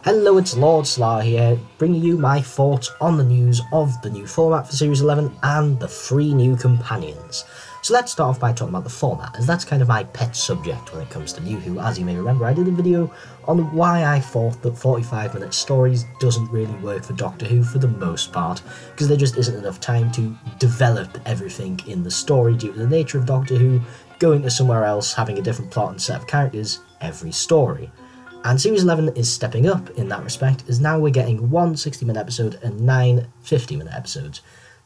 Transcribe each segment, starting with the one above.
Hello, it's Lord Slar here, bringing you my thoughts on the news of the new format for Series 11 and the 3 new companions. So let's start off by talking about the format, as that's kind of my pet subject when it comes to New Who. As you may remember, I did a video on why I thought that 45-minute stories doesn't really work for Doctor Who for the most part, because there just isn't enough time to develop everything in the story due to the nature of Doctor Who going to somewhere else, having a different plot and set of characters every story. And Series 11 is stepping up in that respect, as now we're getting one 60-minute episode and 9 50-minute episodes.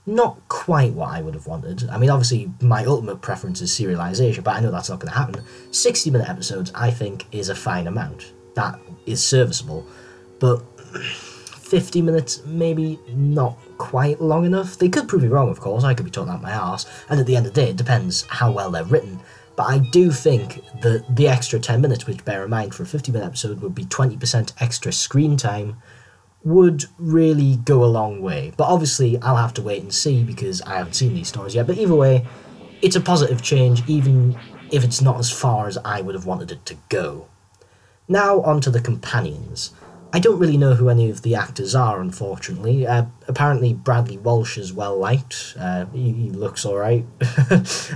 Not quite what I would have wanted. I mean, obviously, my ultimate preference is serialisation, but I know that's not going to happen. 60-minute episodes, I think, is a fine amount. That is serviceable. But 50 minutes, maybe not quite long enough. They could prove me wrong, of course. I could be talking out my arse. And at the end of the day, it depends how well they're written. But I do think that the extra 10 minutes, which bear in mind for a 50-minute episode would be 20% extra screen time, would really go a long way. But obviously, I'll have to wait and see because I haven't seen these stories yet. But either way, it's a positive change, even if it's not as far as I would have wanted it to go. Now, on to the companions. I don't really know who any of the actors are, unfortunately. Apparently Bradley Walsh is well liked. He looks alright.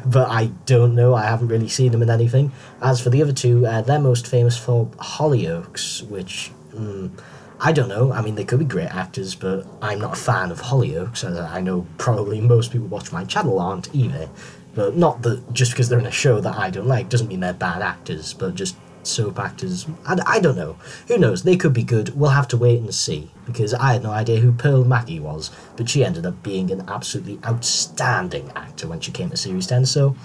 But I don't know, I haven't really seen him in anything. As for the other two, they're most famous for Hollyoaks, which, I don't know. I mean, they could be great actors, but I'm not a fan of Hollyoaks. I know probably most people watch my channel aren't either. But not that just because they're in a show that I don't like doesn't mean they're bad actors, but just soap actors. I don't know. Who knows? They could be good. We'll have to wait and see, because I had no idea who Pearl Mackie was, but she ended up being an absolutely outstanding actor when she came to Series 10, so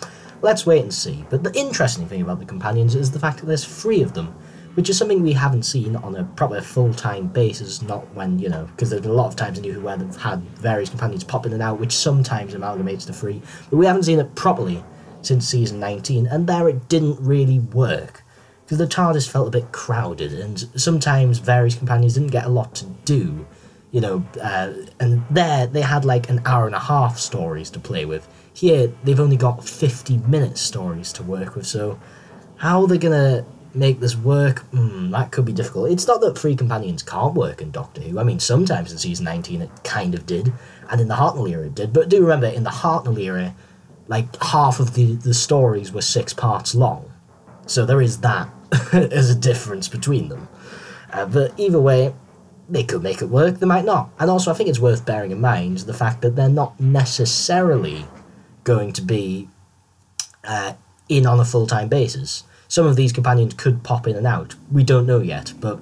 let's wait and see. But the interesting thing about the companions is the fact that there's 3 of them, which is something we haven't seen on a proper full-time basis, not when, you know, because there's been a lot of times in New Who where they've had various companions pop in and out, which sometimes amalgamates to 3, but we haven't seen it properly since Season 19, and there it didn't really work. Because the TARDIS felt a bit crowded, and sometimes various companions didn't get a lot to do, you know, and there they had like an hour-and-a-half stories to play with. Here, they've only got 50-minute stories to work with, so how are they gonna make this work? That could be difficult. It's not that 3 companions can't work in Doctor Who. I mean, sometimes in Season 19 it kind of did, and in the Hartnell era it did, but do remember, in the Hartnell era, like, half of the stories were 6 parts long, so there is that as a difference between them. But either way, they could make it work, they might not. And also I think it's worth bearing in mind the fact that they're not necessarily going to be in on a full-time basis. Some of these companions could pop in and out. We don't know yet, but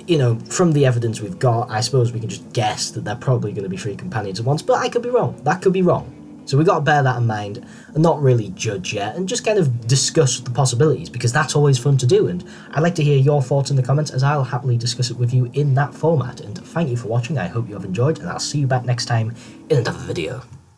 you know, from the evidence we've got, I suppose we can just guess that they're probably going to be 3 companions at once, but I could be wrong. That could be wrong. So we've got to bear that in mind and not really judge yet, and just kind of discuss the possibilities, because that's always fun to do, and I'd like to hear your thoughts in the comments, as I'll happily discuss it with you in that format. And thank you for watching, I hope you have enjoyed, and I'll see you back next time in another video.